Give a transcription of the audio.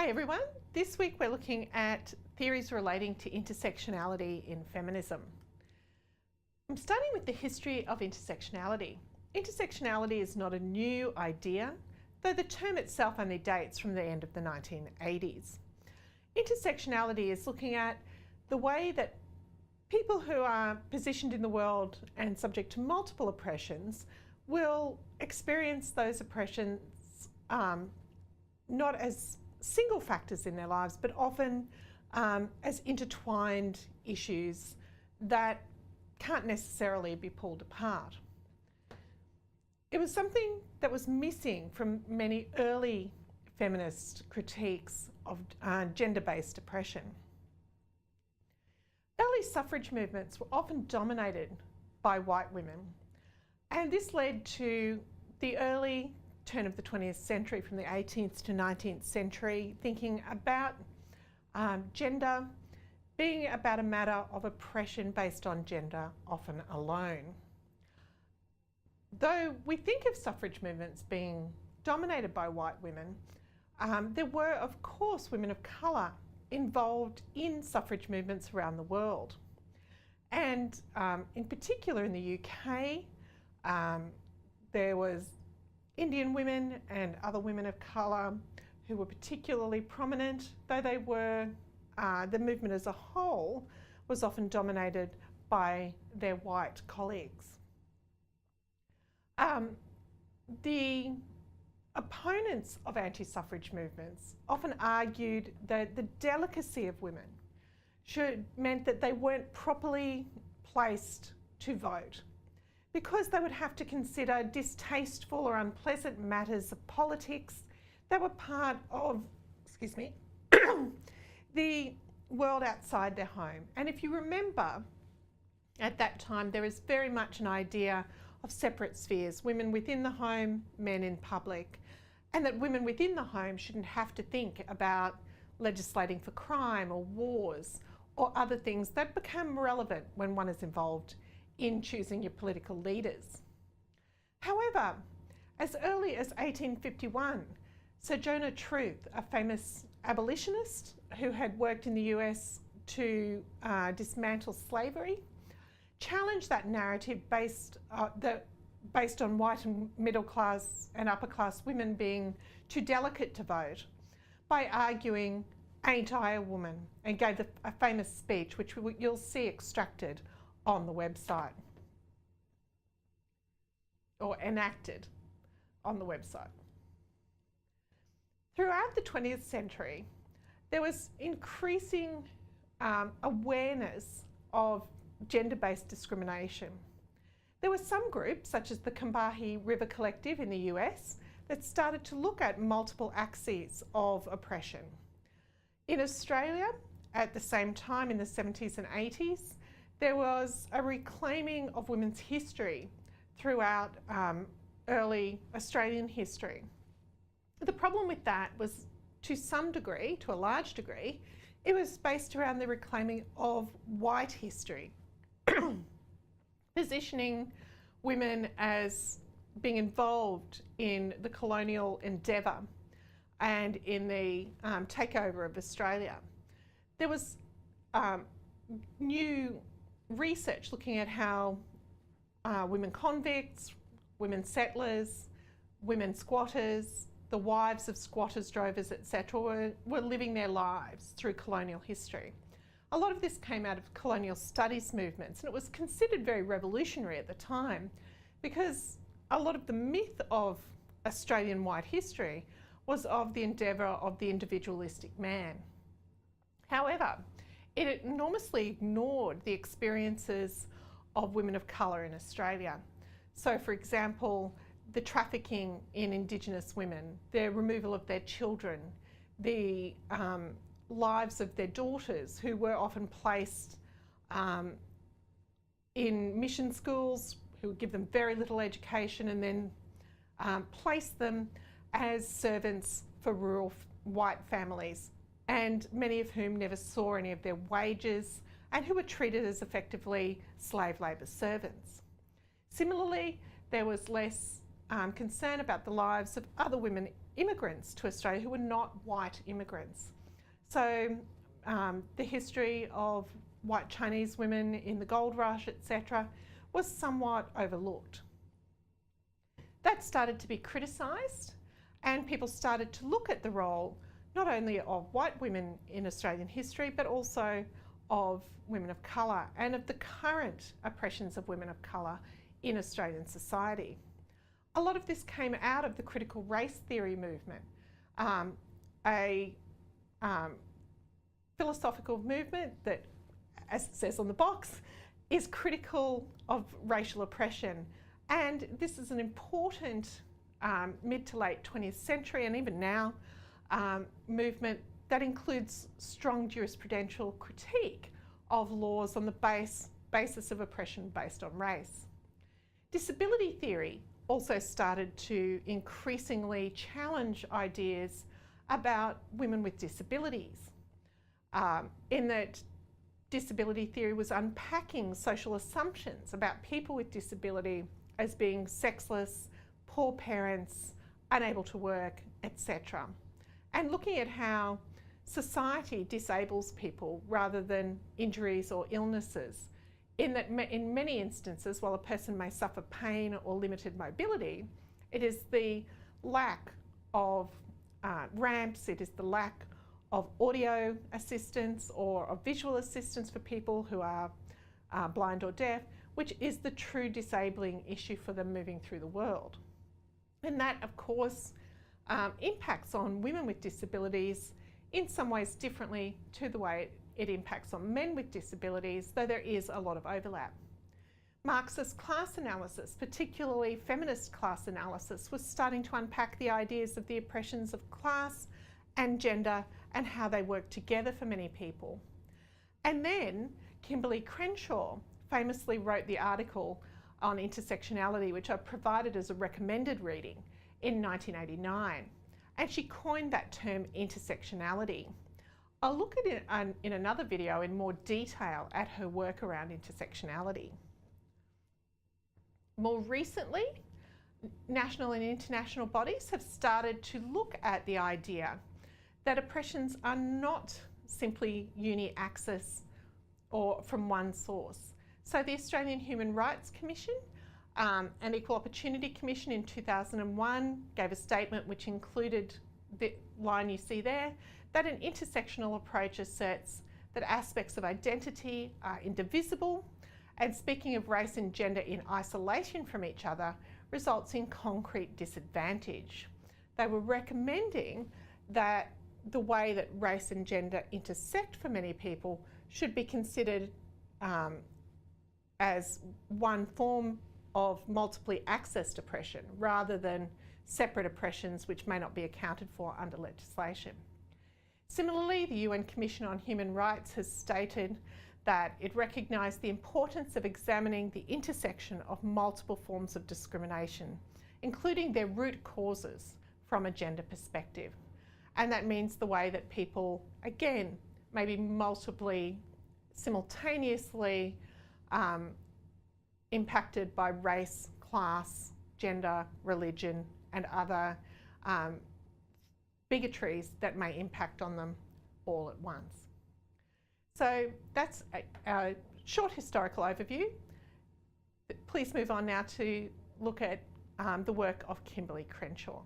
Hi everyone, this week we're looking at theories relating to intersectionality in feminism. I'm starting with the history of intersectionality. Intersectionality is not a new idea, though the term itself only dates from the end of the 1980s. Intersectionality is looking at the way that people who are positioned in the world and subject to multiple oppressions will experience those oppressions not as single factors in their lives, but often as intertwined issues that can't necessarily be pulled apart. It was something that was missing from many early feminist critiques of gender-based oppression. Early suffrage movements were often dominated by white women, and this led to the early turn of the 20th century, from the 18th to 19th century, thinking about gender being about a matter of oppression based on gender, often alone. Though we think of suffrage movements being dominated by white women, there were, of course, women of colour involved in suffrage movements around the world. And in particular in the UK, there was Indian women and other women of colour who were particularly prominent, though they were, the movement as a whole was often dominated by their white colleagues. The opponents of anti-suffrage movements often argued that the delicacy of women meant that they weren't properly placed to vote, because they would have to consider distasteful or unpleasant matters of politics that were part of, the world outside their home. And if you remember, at that time, there was very much an idea of separate spheres, women within the home, men in public, and that women within the home shouldn't have to think about legislating for crime or wars or other things that become relevant when one is involved in choosing your political leaders. However, as early as 1851, Sojourner Truth, a famous abolitionist who had worked in the US to dismantle slavery, challenged that narrative based on white and middle class and upper class women being too delicate to vote, by arguing, "Ain't I a woman?" and gave a famous speech, which you'll see extracted on the website, or enacted on the website. Throughout the 20th century, there was increasing awareness of gender-based discrimination. There were some groups, such as the Combahee River Collective in the US, that started to look at multiple axes of oppression. In Australia, at the same time in the 70s and 80s, there was a reclaiming of women's history throughout early Australian history. The problem with that was, to some degree, to a large degree, it was based around the reclaiming of white history, positioning women as being involved in the colonial endeavour and in the takeover of Australia. There was new research looking at how women convicts, women settlers, women squatters, the wives of squatters, drovers, etc. were living their lives through colonial history. A lot of this came out of colonial studies movements, and it was considered very revolutionary at the time, because a lot of the myth of Australian white history was of the endeavour of the individualistic man. However, it enormously ignored the experiences of women of colour in Australia. So, for example, the trafficking in Indigenous women, the removal of their children, the lives of their daughters, who were often placed in mission schools, who would give them very little education, and then place them as servants for rural white families, and many of whom never saw any of their wages, and who were treated as effectively slave labour servants. Similarly, there was less concern about the lives of other women immigrants to Australia who were not white immigrants. So the history of white Chinese women in the gold rush, etc., was somewhat overlooked. That started to be criticised, and people started to look at the role not only of white women in Australian history, but also of women of colour and of the current oppressions of women of colour in Australian society. A lot of this came out of the critical race theory movement, a philosophical movement that, as it says on the box, is critical of racial oppression. And this is an important mid to late 20th century, and even now, movement that includes strong jurisprudential critique of laws on the basis of oppression based on race. Disability theory also started to increasingly challenge ideas about women with disabilities, in that disability theory was unpacking social assumptions about people with disability as being sexless, poor parents, unable to work, etc. And looking at how society disables people rather than injuries or illnesses, in that in many instances, while a person may suffer pain or limited mobility, it is the lack of ramps, it is the lack of audio assistance or of visual assistance for people who are blind or deaf, which is the true disabling issue for them moving through the world. And that, of course, impacts on women with disabilities in some ways differently to the way it impacts on men with disabilities, though there is a lot of overlap. Marxist class analysis, particularly feminist class analysis, was starting to unpack the ideas of the oppressions of class and gender and how they work together for many people. And then Kimberly Crenshaw famously wrote the article on intersectionality, which I provided as a recommended reading in 1989. And she coined that term intersectionality. I'll look at it in another video in more detail at her work around intersectionality. More recently, national and international bodies have started to look at the idea that oppressions are not simply uni-axis or from one source. So the Australian Human Rights Commission and Equal Opportunity Commission in 2001 gave a statement which included the line you see there, that an intersectional approach asserts that aspects of identity are indivisible, and speaking of race and gender in isolation from each other results in concrete disadvantage. They were recommending that the way that race and gender intersect for many people should be considered as one form of multiply accessed oppression rather than separate oppressions which may not be accounted for under legislation. Similarly, the UN Commission on Human Rights has stated that it recognised the importance of examining the intersection of multiple forms of discrimination, including their root causes from a gender perspective. And that means the way that people, again, may be multiply, simultaneously impacted by race, class, gender, religion, and other bigotries that may impact on them all at once. So that's a short historical overview. Please move on now to look at the work of Kimberly Crenshaw.